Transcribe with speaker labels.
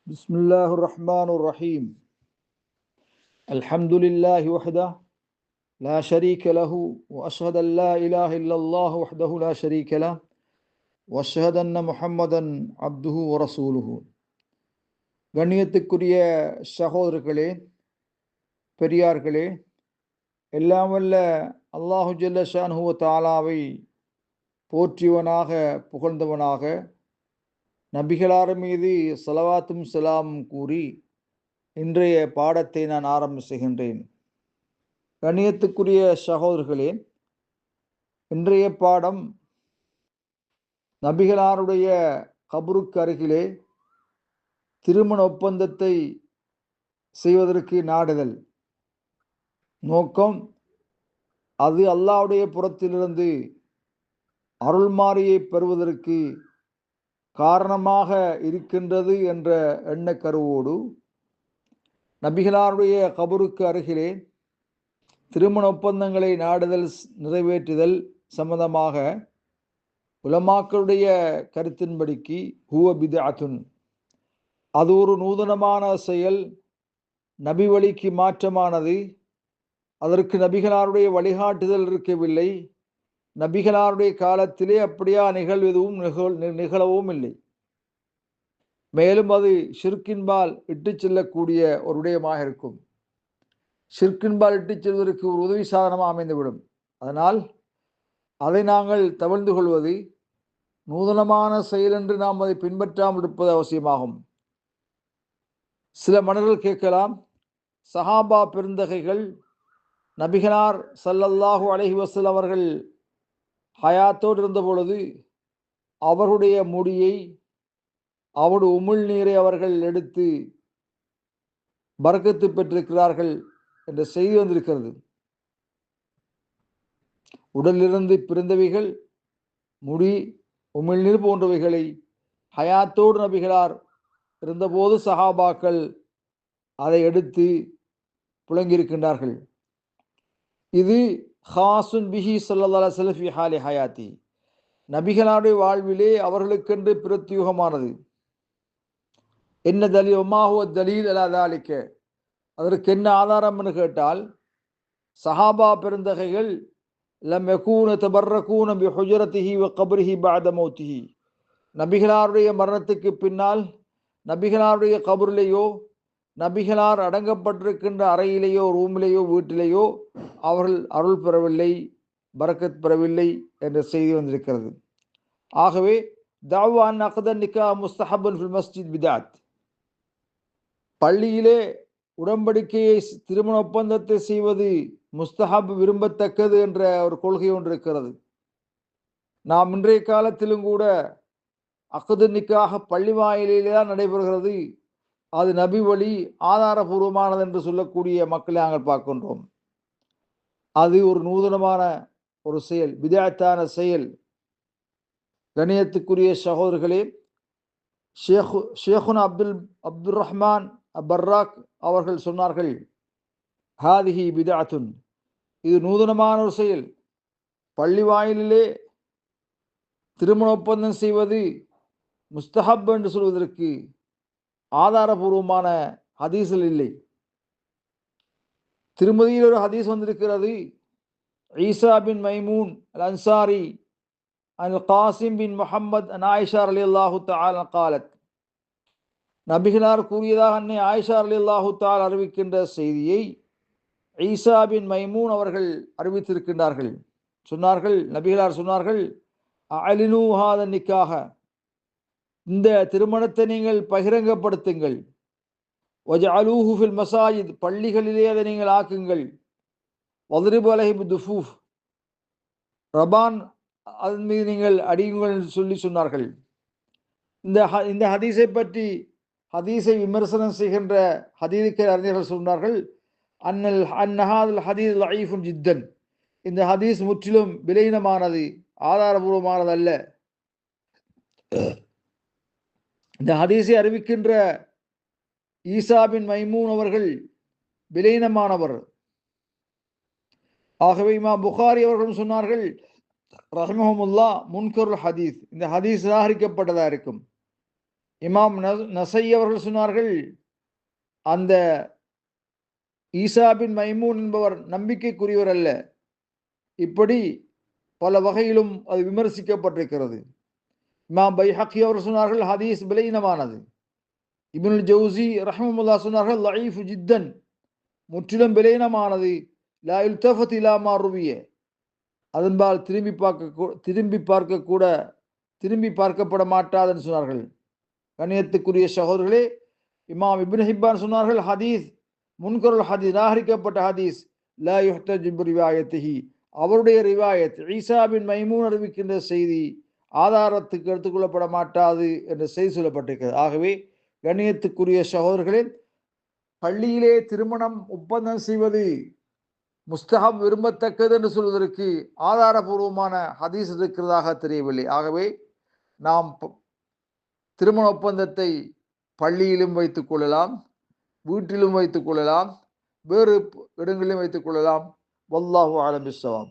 Speaker 1: بسم الله الرحمن الرحيم الحمد لله وحده لا شريك له وأشهد أن لا إله إلا الله وحده لا شريك له وأشهد أن محمدا عبده ورسوله கண்ணியத்துக்குரிய சகோதரர்களே, பெரியார்களே, எல்லாம் வல்ல அல்லாஹு ஜல்ல ஷான்ஹு வ தஆலாவை போற்றியவனாக புகழ்ந்தவனாக நபிகளார் மீது ஸலவாத்தும் ஸலாமும் கூறி இன்றைய பாடத்தை நான் ஆரம்பிச்சுகின்றேன். கண்ணியத்துக்குரிய சகோதரர்களே, இன்றைய பாடம் நபிகளாருடைய கபருக்கு அருகிலே திருமண ஒப்பந்தத்தை செய்வதற்கு நாடுதல். நோக்கம், அது அல்லாஹ்வுடைய புறத்திலிருந்து அருள்மாரியை பெறுவதற்கு காரணமாக இருக்கின்றது என்ற எண்ணக்கருவோடு நபிகளாருடைய கபருக்கு அருகிலே திருமண ஒப்பந்தங்களை நாடுதல், நிறைவேற்றுதல் சம்பந்தமாக உலமாக்களுடைய கருத்தின்படிக்கு ஹுவ பித்அத்துன், அது ஒரு நூதனமான செயல், நபி வழிக்கு மாற்றமானது, அதற்கு நபிகளாருடைய வழிகாட்டுதல் இருக்கவில்லை, நபிகளாருடைய காலத்திலே அப்படியா நிகழ்வு எதுவும் நிகழவும் இல்லை. மேலும் அது ஷிர்கின்பால் இட்டு செல்லக்கூடிய ஒரு விடயமாக இருக்கும். ஷிர்கின்பால் இட்டு செல்வதற்கு ஒரு உதவி சாதனமாக அமைந்துவிடும். அதனால் அதை நாங்கள் தவிர்ந்து கொள்வது, நூதனமான செயல் என்று நாம் அதை பின்பற்றாமல் இருப்பது அவசியமாகும். சில மனிதர்கள் கேட்கலாம், சஹாபா பெருந்தகைகள் நபிகளார் ஸல்லல்லாஹு அலைஹி வஸல்லம் அவர்கள் ஹயாத்தோடு இருந்த பொழுது அவருடைய முடியை, அவருடைய உமிழ்நீரை அவர்கள் எடுத்து பரக்கத்து பெற்றிருக்கிறார்கள் என்ற செய்தி வந்திருக்கிறது. உடலிலிருந்து பிறந்தவைகள், முடி, உமிழ்நீர் போன்றவைகளை ஹயாத்தோடு நபிகளார் இருந்தபோது சஹாபாக்கள் அதை எடுத்து புழங்கியிருக்கின்றார்கள். இது ஹாசுன் பிஹி ஸல்லல்லாஹு அலைஹி வஸல்லம் ஃபி ஹாலி ஹயாத்தி, நபிகளாருடைய வாழ்விலே அவர்களுக்கென்று பிரத்யூகமானது. என்ன தலீல், ஒமாஹுவ தலீல் அலா தாலிக, அதற்கு என்ன ஆதாரம் என்று கேட்டால், சஹாபா பெருந்தகைகள் லம் யகூன தபர்ரகூன பி ஹுஜரத்திஹி வ கப்ரிஹி பஅத மௌத்திஹி, நபிகளாருடைய மரணத்துக்கு பின்னால் நபிகளாருடைய கபரிலேயோ, நபிகளார் அடங்கப்பட்டிருக்கின்ற அறையிலேயோ, ரூமிலேயோ, வீட்டிலேயோ அவர்கள் அருள் பெறவில்லை, பரக்கத் பெறவில்லை என்ற செய்தி வந்திருக்கிறது. ஆகவே தாவான் அக்தன் நிக்கா முஸ்தஹபன் ஃபில் மஸ்ஜித் பிதாத், பள்ளியிலே உடன்படிக்கையை, திருமண ஒப்பந்தத்தை செய்வது முஸ்தஹப், விரும்பத்தக்கது என்ற ஒரு கொள்கை ஒன்று இருக்கிறது. நாம் இன்றைய காலத்திலும் கூட அக்து நிக்காக பள்ளி வாயிலே தான் நடைபெறுகிறது, அது நபி வழி ஆதாரபூர்வமானது என்று சொல்லக்கூடிய மக்களை நாங்கள் பார்க்கின்றோம். அது ஒரு நூதனமான ஒரு செயல், பிதாத்தான செயல். கணியத்துக்குரிய சகோதரர்களே, ஷேகுன் அப்துல் ரஹ்மான் பர்ராக் அவர்கள் சொன்னார்கள், ஹாதிஹி பிதாத்துன், இது நூதனமான ஒரு செயல். பள்ளி வாயிலே திருமண ஒப்பந்தம் செய்வது முஸ்தஹப் என்று சொல்வதற்கு ஆதாரபூர்வமான ஹதீஸில் இல்லை. திருமதியில் ஒரு ஹதீஸ் வந்திருக்கிறது, ஈசா பின் மைமூன் அல் அன்சாரி அல் காசிம் பின் முஹம்மத் அன் ஆயிஷா ரலியல்லாஹு தஆலா காலத், நபிகளார் கூறியதாக அன்னை ஆயிஷா ரலியல்லாஹு தஆலா அறிவிக்கின்ற செய்தியை ஈசா பின் மைமூன் அவர்கள் அறிவித்திருக்கின்றார்கள். சொன்னார்கள், நபிகளார் சொன்னார்கள், அலினு ஹாத நிக்காக, இந்த திருமணத்தை நீங்கள் பகிரங்கப்படுத்துங்கள், வஜஅலூஹு ஃபில் மசாஜித், பள்ளிகளிலே அதை நீங்கள் ஆக்குங்கள், வத்ரிபு அலைஹி பிதுஃபூஃப், ரபான் அதன் மீது நீங்கள் அடியுங்கள் என்று சொல்லி சொன்னார்கள். இந்த ஹதீஸை பற்றி, ஹதீஸை விமர்சனம் செய்கின்ற ஹதீஸை அறிஞர்கள் சொன்னார்கள், அன்னஹாதுல் ஹதீஸ் லஈஃபுன் ஜித்தன், இந்த ஹதீஸ் முற்றிலும் விலையினமானது, ஆதாரபூர்வமானது அல்ல. இந்த ஹதீஸை அறிவிக்கின்ற ஈசா பின் மைமூன் அவர்கள் விலையினமானவர். ஆகவே இமாம் புகாரி அவர்களும் சொன்னார்கள் ரஹ்மஹுமுல்லா, முன்கருல் ஹதீஸ், இந்த ஹதீஸ் நிராகரிக்கப்பட்டதா இருக்கும். இமாம் நசை அவர்கள் சொன்னார்கள், அந்த ஈசா பின் மைமூன் என்பவர் நம்பிக்கைக்குரியவர் அல்ல. இப்படி பல வகையிலும் அது விமர்சிக்கப்பட்டிருக்கிறது. இமாம் பைஹக்கி அவர் சொன்னார்கள், ஹதீஸ் விலையினமானது. இப்னுல் ஜவுசி ரஹ்மத்துல்லாஹ் சொன்னார்கள், லஈஃப் ஜித்தன், முற்றிலும் விலையினமானது. லா யுல்தஃபத் இலா மா ருவிய, அதன்பால் திரும்பி பார்க்கப்பட மாட்டாதுன்னு சொன்னார்கள். கண்ணியத்துக்குரிய சகோதரர்களே, இமாம் இப்னு ஹிப்பான் சொன்னார்கள், ஹதீஸ் முன்கருள் ஹதீஸ், நிராகரிக்கப்பட்ட ஹதீஸ், லா யுஹ்தஜு பிரிவாயத்திஹி, அவருடைய ரிவாயத் ஈசா பின் மைமூன் அறிவிக்கின்ற செய்தி ஆதாரத்துக்கு எடுத்துக்கொள்ளப்பட மாட்டாது என்ற செய்தி சொல்லப்பட்டிருக்கிறது. ஆகவே கண்ணியத்துக்குரிய சகோதரர்களே, பள்ளியிலே திருமணம் ஒப்பந்தம் செய்வது முஸ்தஹப், விரும்பத்தக்கது என்று சொல்வதற்கு ஆதாரபூர்வமான ஹதீஸ் இருக்கிறதாக தெரியவில்லை. ஆகவே நாம் திருமண ஒப்பந்தத்தை பள்ளியிலும் வைத்துக் கொள்ளலாம், வீட்டிலும் வைத்துக் கொள்ளலாம், வேறு இடங்களிலும் வைத்துக் கொள்ளலாம். வல்லாஹு அலம் பிஸ்ஸவாப்.